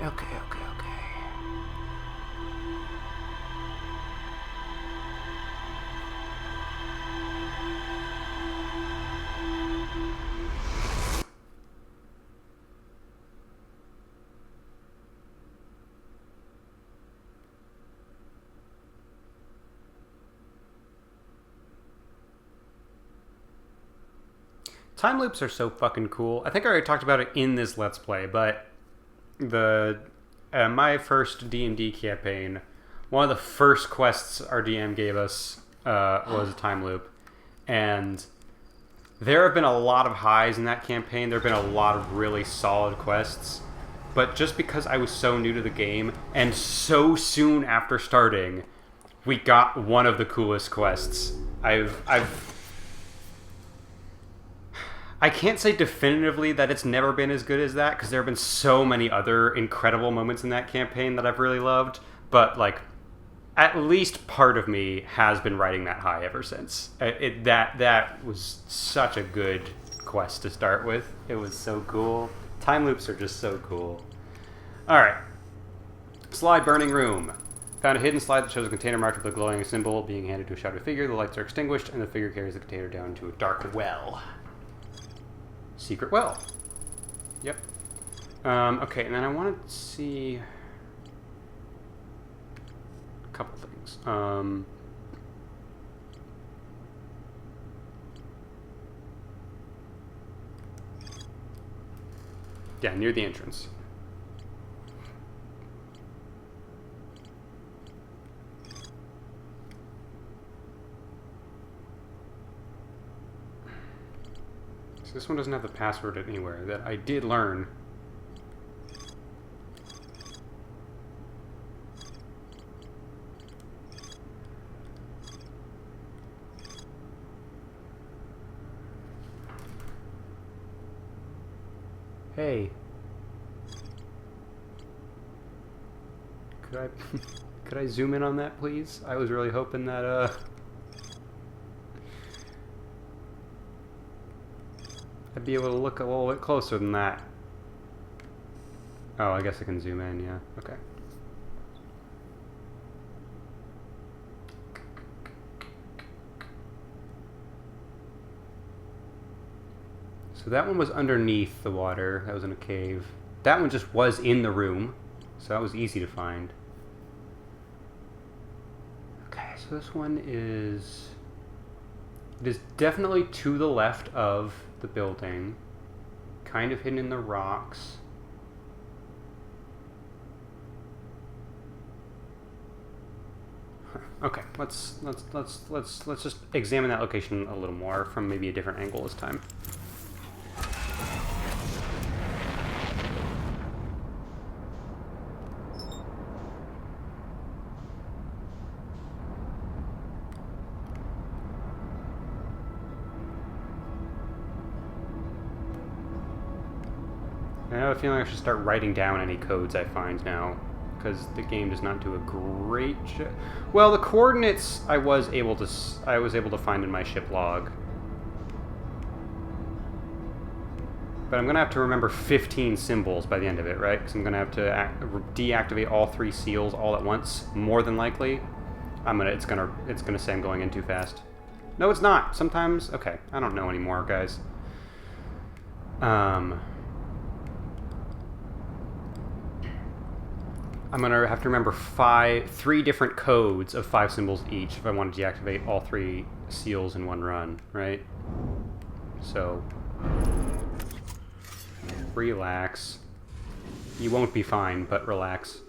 Okay. Time loops are so fucking cool. I think I already talked about it in this Let's Play, but my first D&D campaign, one of the first quests our DM gave us was a time loop, and there have been a lot of highs in that campaign. There have been a lot of really solid quests, but just because I was so new to the game, and so soon after starting, we got one of the coolest quests. I can't say definitively that it's never been as good as that, because there have been so many other incredible moments in that campaign that I've really loved, but, like, at least part of me has been riding that high ever since. That was such a good quest to start with. It was so cool. Time loops are just so cool. Alright. Slide burning room. Found a hidden slide that shows a container marked with a glowing symbol being handed to a shadowy figure. The lights are extinguished, and the figure carries the container down into a dark well. Secret well. Yep. Okay, and then I wanted to see a couple things. Yeah, near the entrance. So this one doesn't have the password anywhere that I did learn. Hey. Could I zoom in on that, please? I was really hoping that I'd be able to look a little bit closer than that. Oh, I guess I can zoom in, yeah. Okay. So that one was underneath the water. That was in a cave. That one just was in the room, so that was easy to find. Okay, so this one is... It is definitely to the left of the building, kind of hidden in the rocks. Okay, let's just examine that location a little more from maybe a different angle this time. I have a feeling I should start writing down any codes I find now, because the game does not do a great job. Well, the coordinates I was able to find in my ship log, but I'm gonna have to remember 15 symbols by the end of it, right? Because I'm gonna have to deactivate all 3 seals all at once, more than likely. It's gonna say I'm going in too fast. No, it's not. Sometimes. Okay, I don't know anymore, guys. I'm going to have to remember 3 different codes of 5 symbols each if I want to deactivate all 3 seals in one run, right? So, relax. You won't be fine, but relax.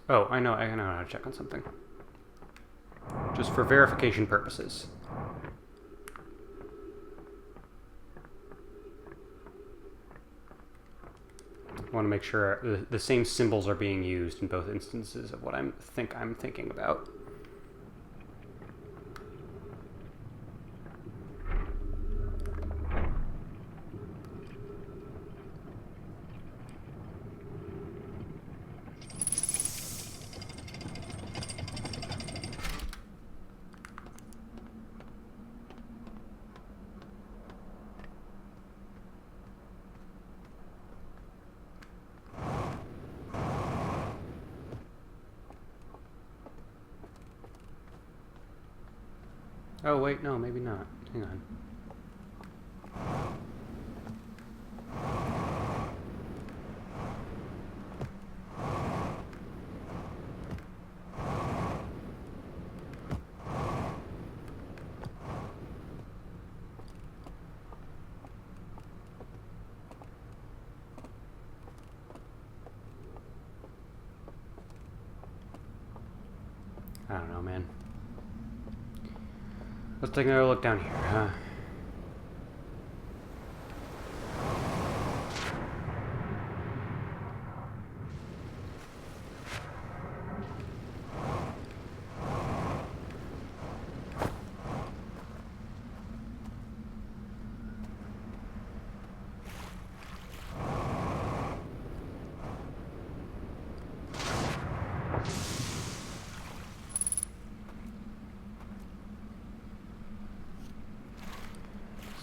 Oh, I know how to check on something. Just for verification purposes. I want to make sure the same symbols are being used in both instances of what I'm thinking about. Oh, wait, no, maybe not. Hang on. I don't know, man. Let's take another look down here, huh?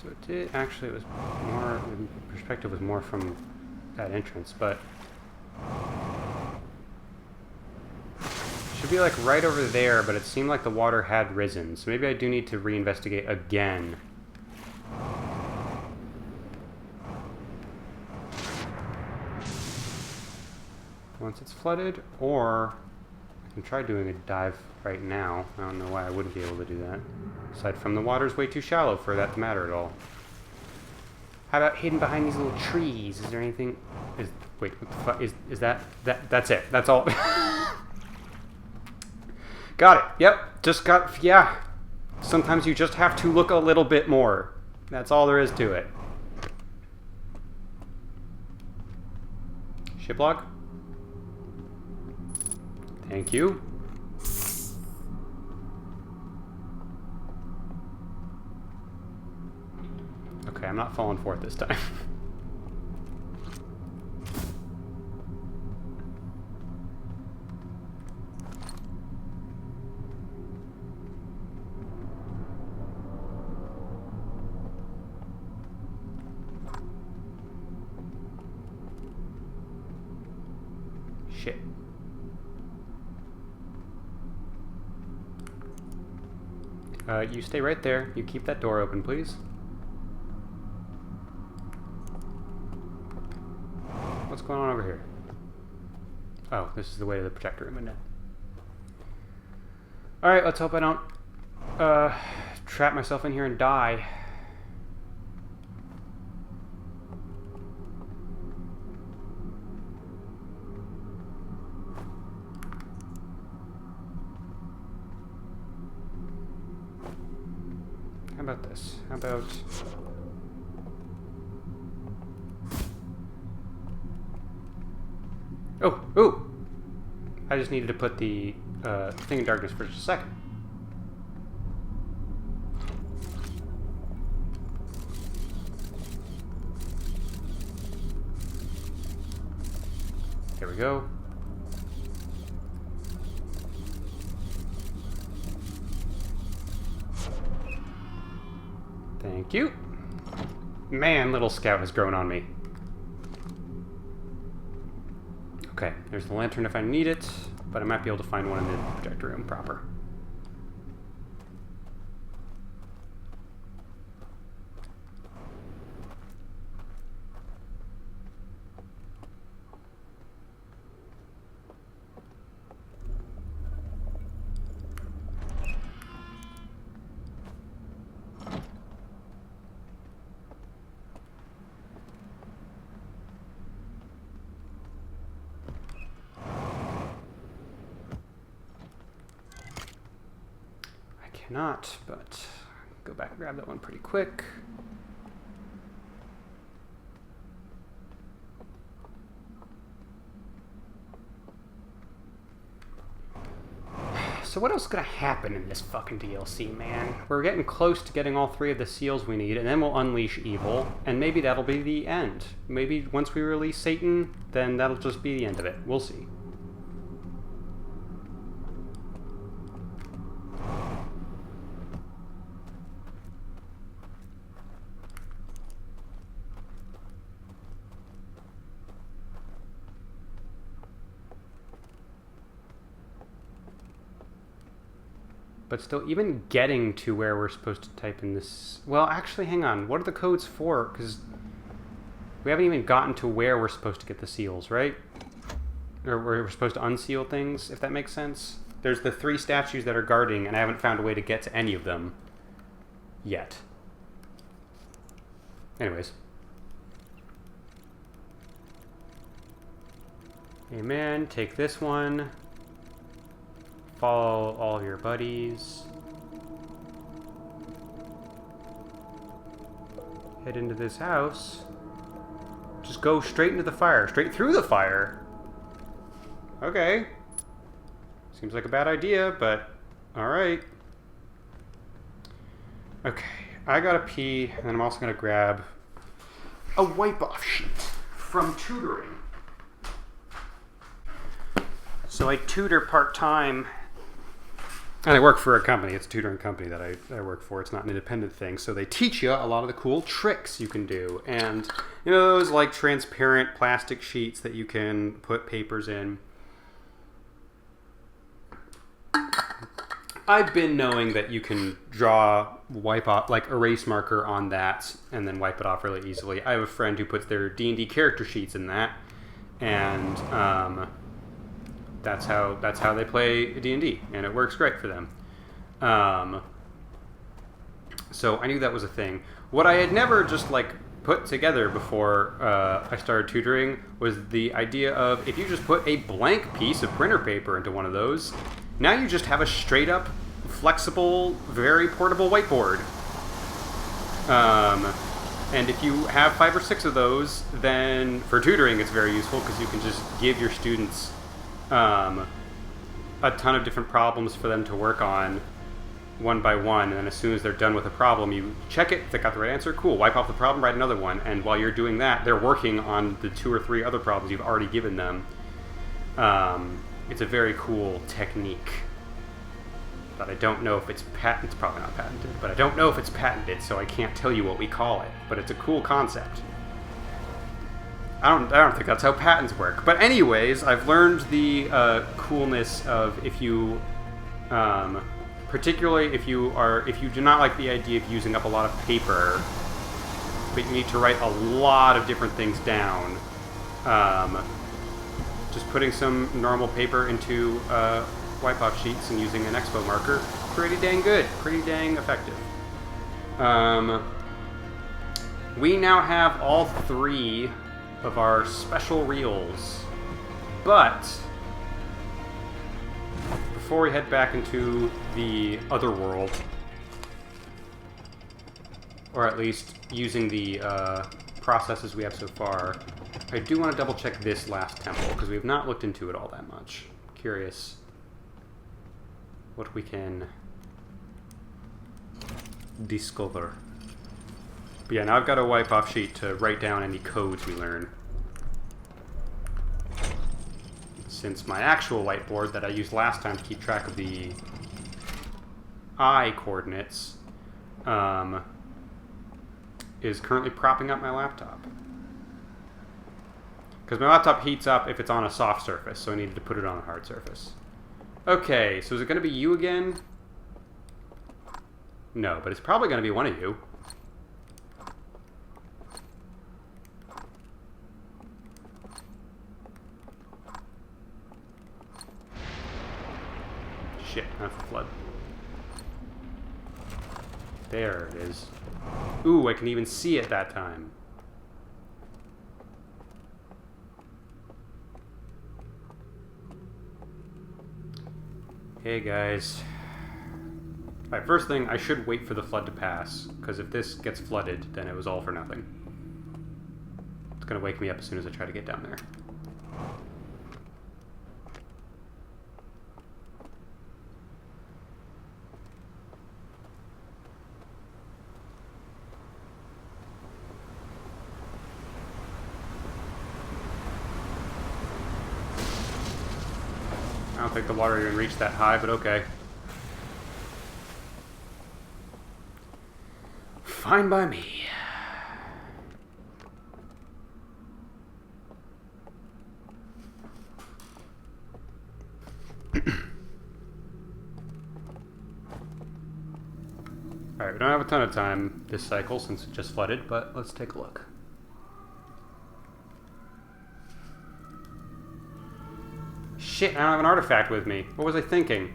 So it did, actually, it was more, the perspective was more from that entrance, but should be like right over there, but it seemed like the water had risen, so maybe I do need to reinvestigate again. Once it's flooded, or I can try doing a dive right now. I don't know why I wouldn't be able to do that. Aside from the water's way too shallow for that to matter at all. How about hidden behind these little trees? Is there anything? Wait, what the fuck? Is that's it. That's all. Got it. Yep. Just got, yeah. Sometimes you just have to look a little bit more. That's all there is to it. Shiplog? Thank you. Okay, I'm not falling for it this time. Shit. You stay right there. You keep that door open, please. What's going on over here? Oh, this is the way to the projector room, isn't it? Alright, let's hope I don't trap myself in here and die. How about this? How about... Oh, ooh! I just needed to put the thing in darkness for just a second. There we go. Thank you. Man, little scout has grown on me. Okay, there's the lantern if I need it, but I might be able to find one in the projector room proper. Not, but go back and grab that one pretty quick. So what else is gonna happen in this fucking DLC, man? We're getting close to getting all 3 of the seals we need, and then we'll unleash evil, and maybe that'll be the end. Maybe once we release Satan, then that'll just be the end of it. We'll see. But still, even getting to where we're supposed to type in this... Well, actually, hang on. What are the codes for? Because we haven't even gotten to where we're supposed to get the seals, right? Or we're supposed to unseal things, if that makes sense. There's the 3 statues that are guarding, and I haven't found a way to get to any of them yet. Anyways. Amen. Take this one. Follow all of your buddies. Head into this house. Just go straight into the fire. Straight through the fire. Okay. Seems like a bad idea, but alright. Okay. I gotta pee, and I'm also gonna grab a wipe-off sheet from tutoring. So I tutor part-time, and I work for a company. It's a tutoring company that I work for. It's not an independent thing. So they teach you a lot of the cool tricks you can do. And, you know, those like transparent plastic sheets that you can put papers in. I've been knowing that you can wipe off, like erase marker on that and then wipe it off really easily. I have a friend who puts their D&D character sheets in that. And, that's how they play D&D, and it works great for them. So I knew that was a thing. What I had never just like put together before I started tutoring was the idea of if you just put a blank piece of printer paper into one of those, now you just have a straight up, flexible, very portable whiteboard. And if you have 5 or 6 of those, then for tutoring it's very useful because you can just give your students a ton of different problems for them to work on one by one, and then as soon as they're done with a problem, you check it. If they got the right answer, cool, wipe off the problem, write another one, and while you're doing that, they're working on the 2 or 3 other problems you've already given them. It's a very cool technique, but I don't know if it's it's probably not patented, but I don't know if it's patented, so I can't tell you what we call it, but it's a cool concept. I don't think that's how patents work. But anyways, I've learned the coolness of if you, particularly if you do not like the idea of using up a lot of paper, but you need to write a lot of different things down, just putting some normal paper into wipe-off sheets and using an expo marker, pretty dang good, pretty dang effective. We now have all 3 of our special reels, but before we head back into the other world, or at least using the processes we have so far, I do want to double check this last temple because we have not looked into it all that much. Curious what we can discover. But yeah, now I've got a wipe-off sheet to write down any codes we learn. Since my actual whiteboard that I used last time to keep track of the eye coordinates is currently propping up my laptop. Because my laptop heats up if it's on a soft surface, so I needed to put it on a hard surface. Okay, so is it going to be you again? No, but it's probably going to be one of you. Shit, that's the flood. There it is. Ooh, I can even see it that time. Hey guys. Alright, first thing, I should wait for the flood to pass, because if this gets flooded, then it was all for nothing. It's gonna wake me up as soon as I try to get down there. I don't think the water even reached that high, but okay. Fine by me. don't have a ton of time this cycle since it just flooded, but let's take a look. Shit, I don't have an artifact with me. What was I thinking?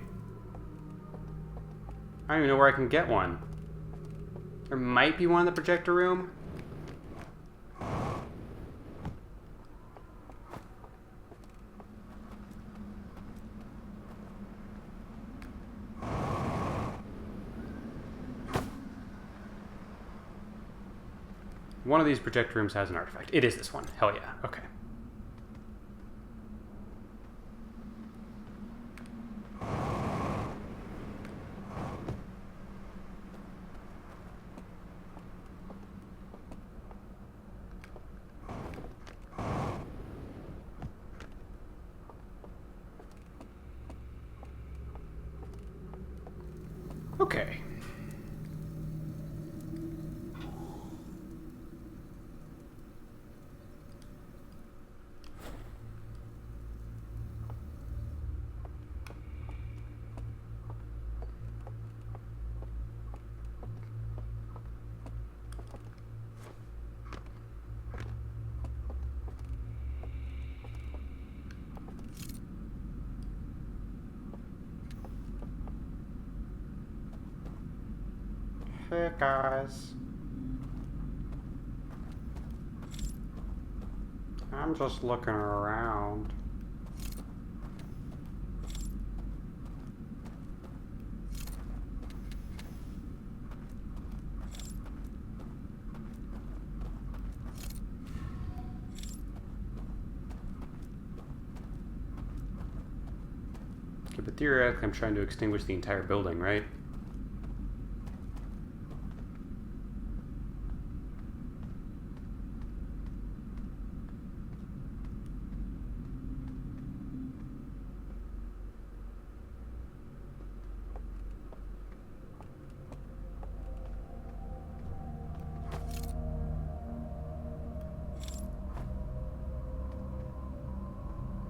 I don't even know where I can get one. There might be one in the projector room. One of these projector rooms has an artifact. It is this one. Hell yeah. Okay. Okay. Hey guys. I'm just looking around. Okay, but theoretically I'm trying to extinguish the entire building, right?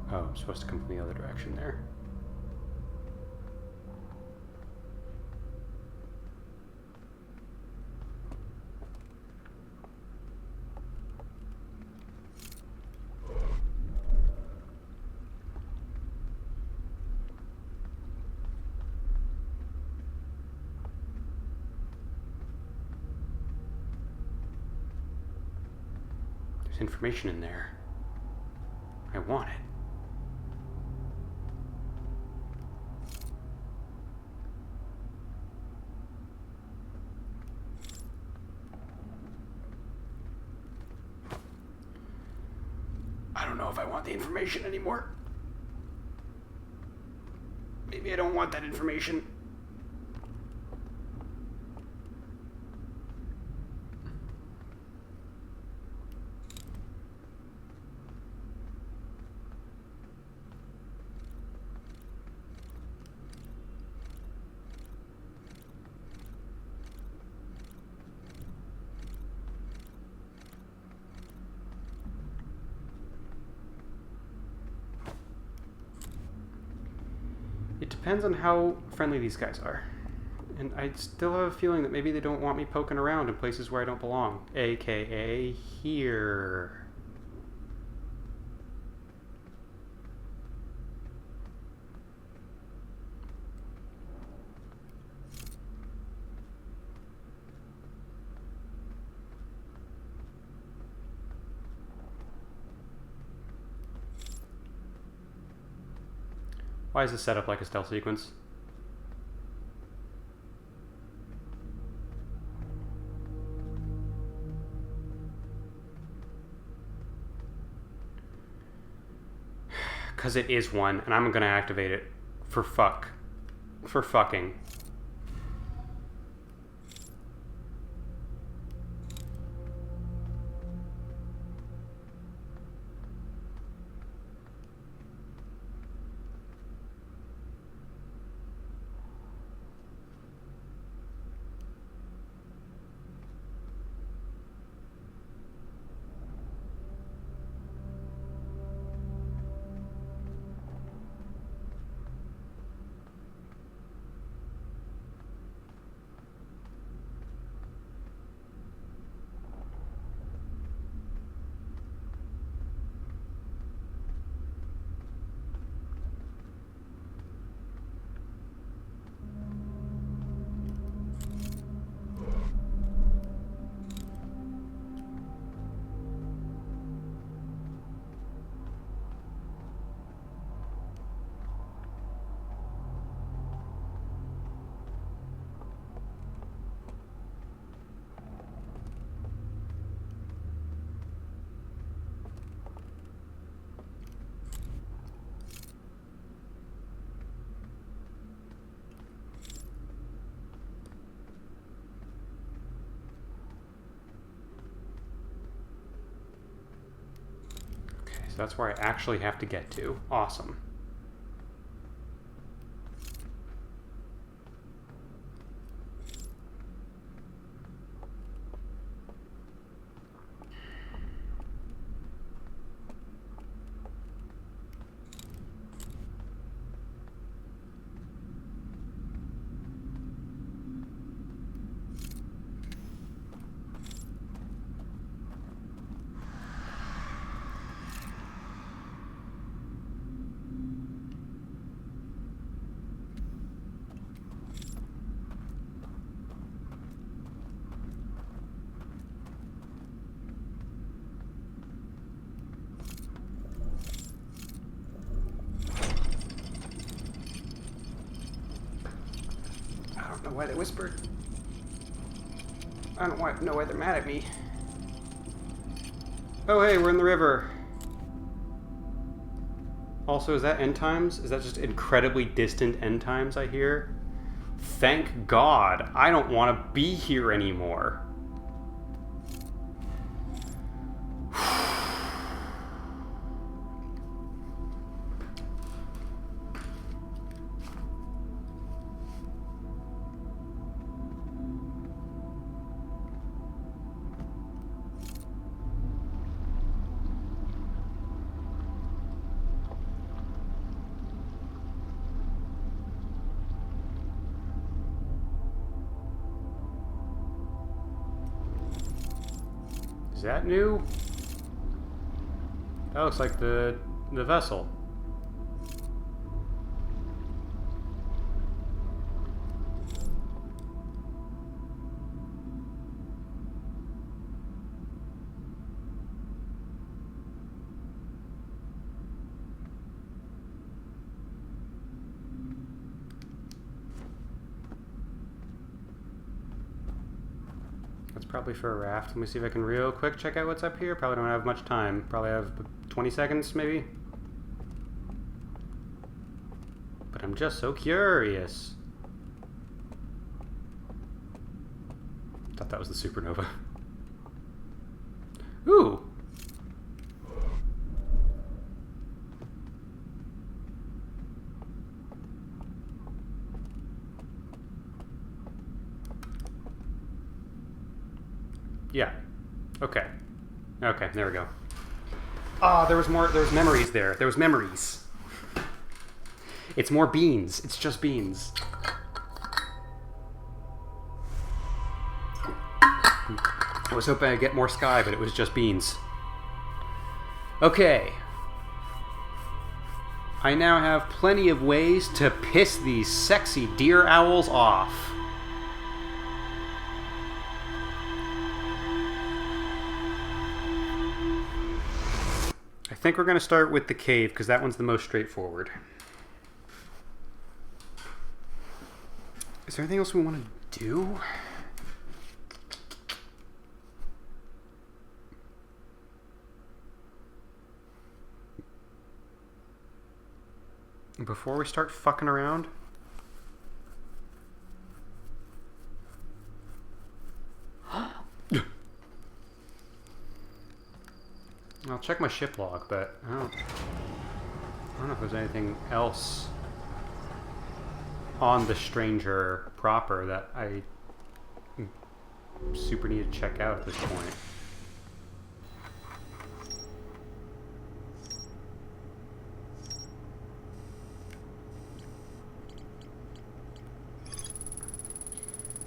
Oh, I'm supposed to come from the other direction there. There's information in there. I want it. I don't know if I want the information anymore. Maybe I don't want that information. It depends on how friendly these guys are. And I still have a feeling that maybe they don't want me poking around in places where I don't belong. AKA here. Why is this set up like a stealth sequence? Because it is one, and I'm gonna activate it. For fucking. So that's where I actually have to get to. Awesome. I don't know why they whispered. I don't know why they're mad at me. Oh hey, we're in the river. Also, is that end times? Is that just incredibly distant end times I hear? Thank God. I don't want to be here anymore. Is that new? That looks like the vessel. That's probably for a raft. Let me see if I can real quick check out what's up here. Probably don't have much time. Probably have 20 seconds, maybe. But I'm just so curious. Thought that was the supernova. Ooh! Yeah. Okay. Okay, there we go. Ah, there was memories there. There was memories. It's more beans. It's just beans. I was hoping I'd get more sky, but it was just beans. Okay. I now have plenty of ways to piss these sexy deer owls off. I think we're going to start with the cave, because that one's the most straightforward. Is there anything else we want to do? Before we start fucking around? I'll check my ship log, but I don't know if there's anything else on the Stranger proper that I super need to check out at this point.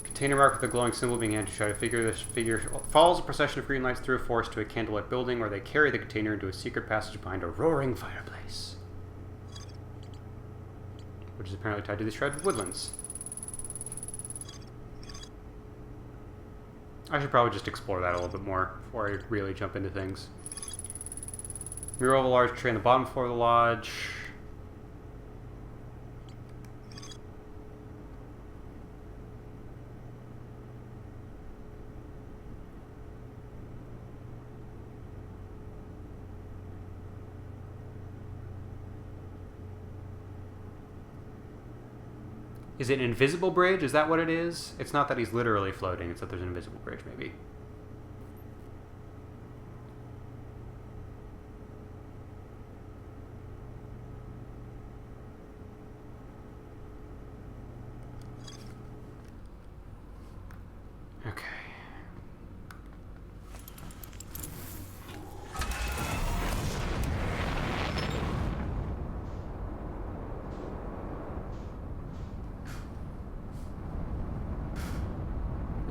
Container mark with a glowing symbol being handed to try to figure this figure follows a procession of green lights through a forest to a candlelit building where they carry the container into a secret passage behind a roaring fireplace, which is apparently tied to the shrouded woodlands. I should probably just explore that a little bit more before I really jump into things. Mural of a large tree on the bottom floor of the lodge. Is it an invisible bridge? Is that what it is? It's not that he's literally floating, it's that there's an invisible bridge, maybe.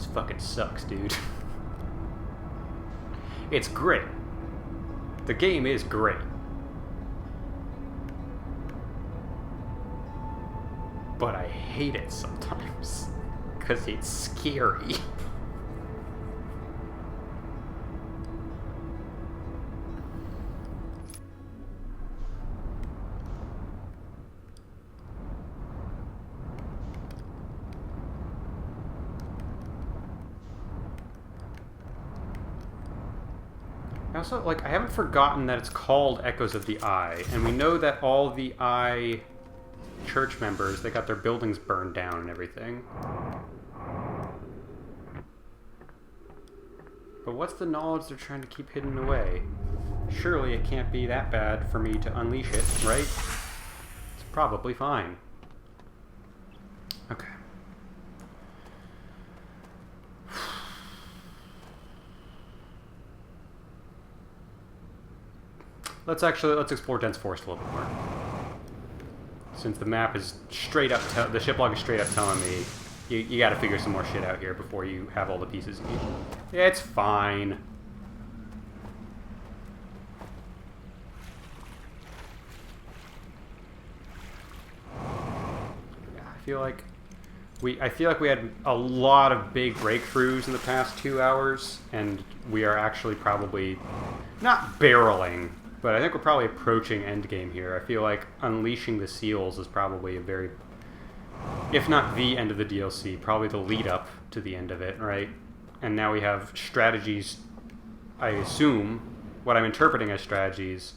fucking sucks, dude. It's great. The game is great. But I hate it sometimes. Because it's scary. Also, like, I haven't forgotten that it's called Echoes of the Eye, and we know that all the Eye church members, they got their buildings burned down and everything. But what's the knowledge they're trying to keep hidden away? Surely it can't be that bad for me to unleash it, right? It's probably fine. Okay. Let's explore dense forest a little bit more. Since the map is straight up, the ship log is straight up telling me you got to figure some more shit out here before you have all the pieces you need. Yeah, it's fine. Yeah, I feel like we had a lot of big breakthroughs in the past 2 hours, and we are actually probably not barreling. But I think we're probably approaching endgame here. I feel like unleashing the seals is probably a very, if not the end of the DLC, probably the lead up to the end of it, right? And now we have strategies, I assume, what I'm interpreting as strategies,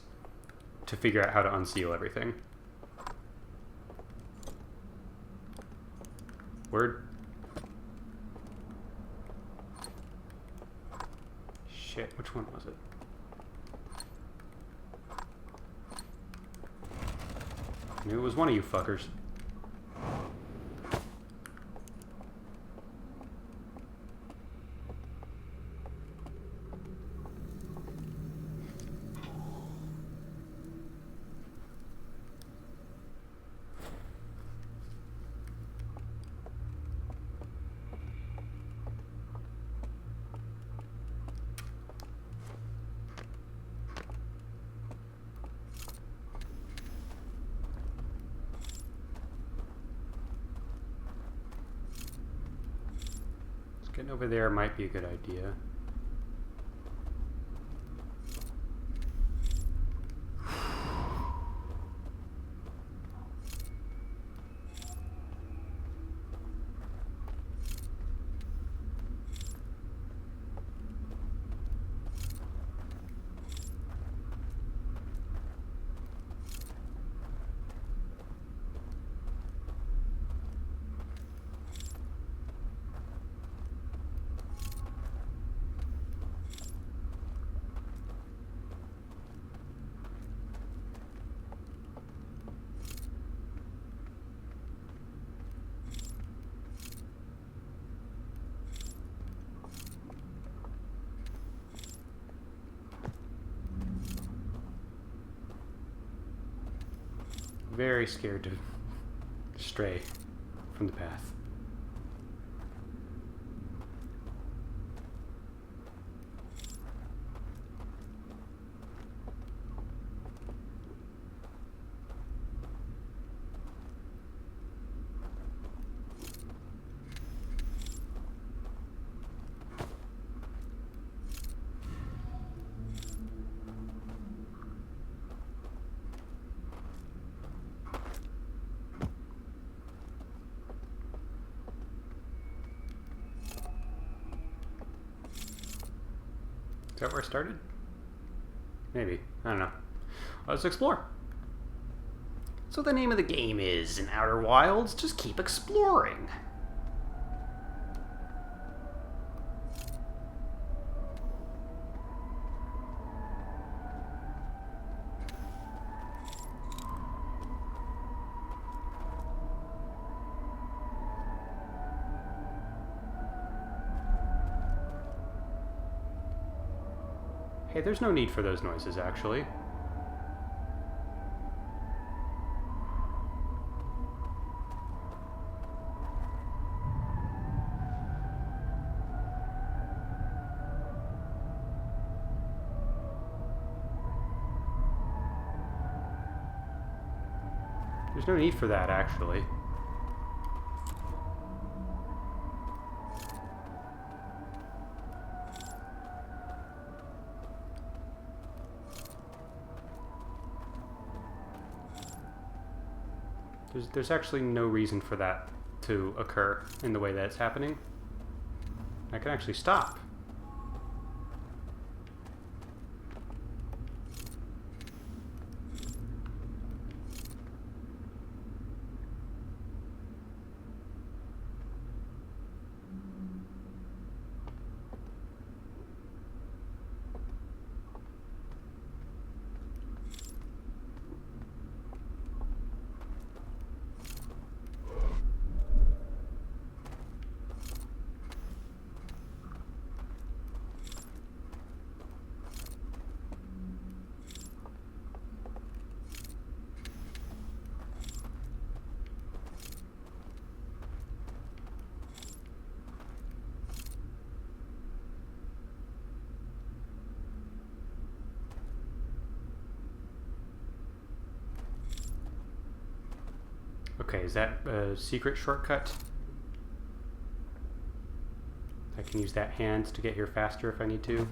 to figure out how to unseal everything. Word. Shit, which one was it? I knew it was one of you fuckers. Getting over there might be a good idea. Very scared to stray from the path. Is that where I started? Maybe. I don't know. Let's explore. So the name of the game is, in Outer Wilds, just keep exploring. Hey, there's no need for those noises, actually. There's no need for that, actually. There's actually no reason for that to occur in the way that it's happening. I can actually stop. Okay, is that a secret shortcut? I can use that hand to get here faster if I need to.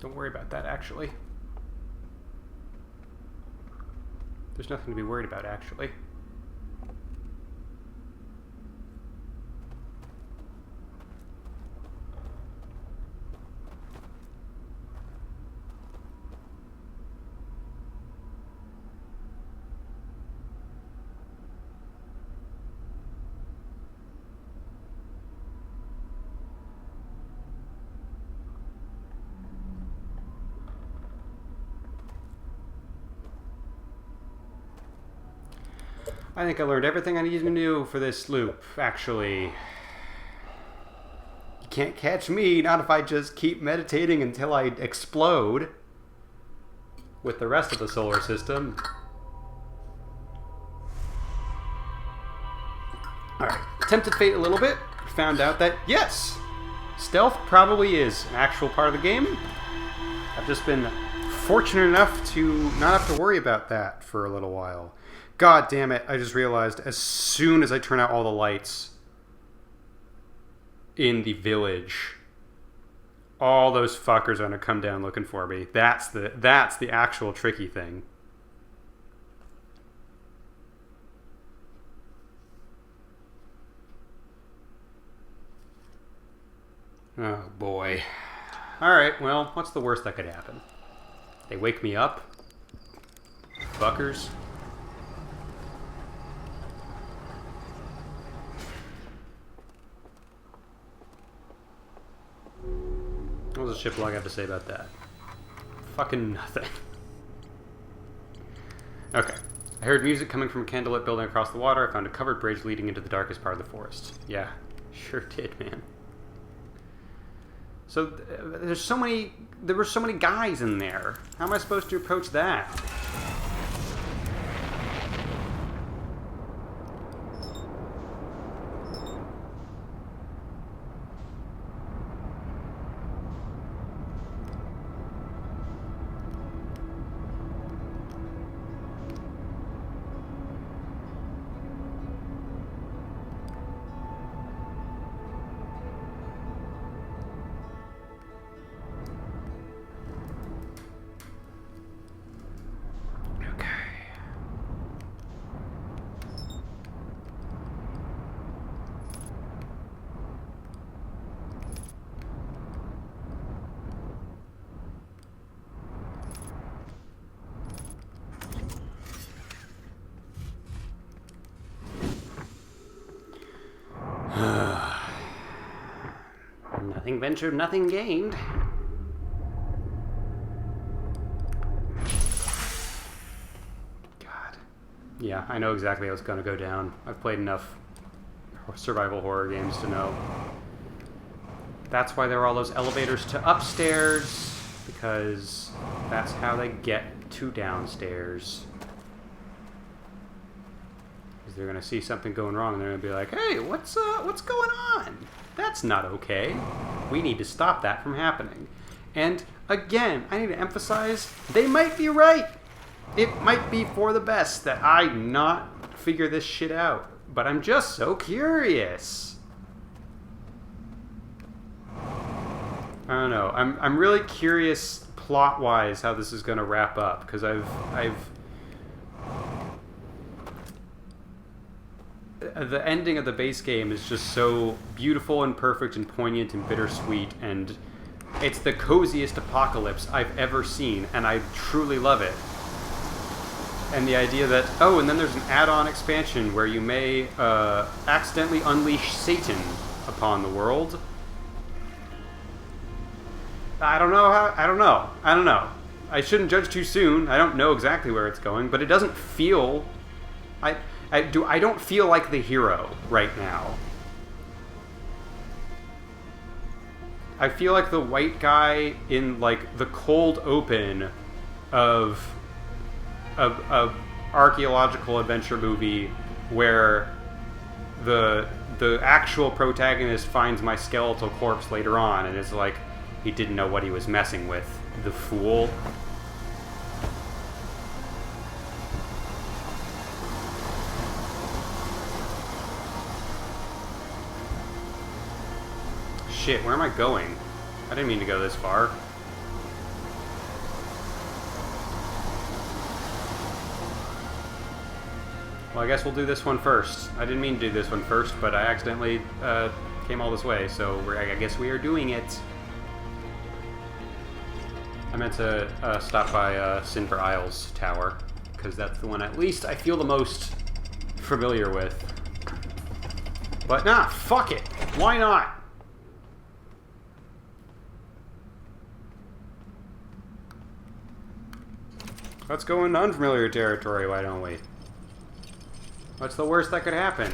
Don't worry about that, actually. There's nothing to be worried about, actually. I think I learned everything I need to know for this loop, actually. You can't catch me, not if I just keep meditating until I explode with the rest of the solar system. Alright, tempted fate a little bit. Found out that, yes, stealth probably is an actual part of the game. I've just been fortunate enough to not have to worry about that for a little while. God damn it, I just realized as soon as I turn out all the lights in the village, all those fuckers are going to come down looking for me. That's the actual tricky thing. Oh boy. Alright, well, what's the worst that could happen? They wake me up? Fuckers. What does the ship log have to say about that? Fucking nothing. Okay. I heard music coming from a candlelit building across the water. I found a covered bridge leading into the darkest part of the forest. Yeah, sure did, man. So there were so many guys in there. How am I supposed to approach that? Nothing ventured, nothing gained. God. Yeah, I know exactly how it's going to go down. I've played enough survival horror games to know. That's why there are all those elevators to upstairs, because that's how they get to downstairs. Because they're going to see something going wrong, and they're going to be like, hey, what's going on? That's not okay. We need to stop that from happening. And again, I need to emphasize, they might be right. It might be for the best that I not figure this shit out. But I'm just so curious. I don't know. I'm really curious plot-wise how this is going to wrap up, because the ending of the base game is just so beautiful and perfect and poignant and bittersweet, and it's the coziest apocalypse I've ever seen, and I truly love it. And the idea that, oh, and then there's an add-on expansion where you may accidentally unleash Satan upon the world. I don't know. I shouldn't judge too soon. I don't know exactly where it's going, but it doesn't feel... I don't feel like the hero right now. I feel like the white guy in, like, the cold open of a archaeological adventure movie where the actual protagonist finds my skeletal corpse later on and is like, he didn't know what he was messing with, the fool. Shit, where am I going? I didn't mean to go this far. Well, I guess we'll do this one first. I didn't mean to do this one first, but I accidentally came all this way, so I guess we are doing it. I meant to stop by Silver Isles Tower, because that's the one at least I feel the most familiar with. But nah, fuck it. Why not? Let's go into unfamiliar territory, why don't we? What's the worst that could happen?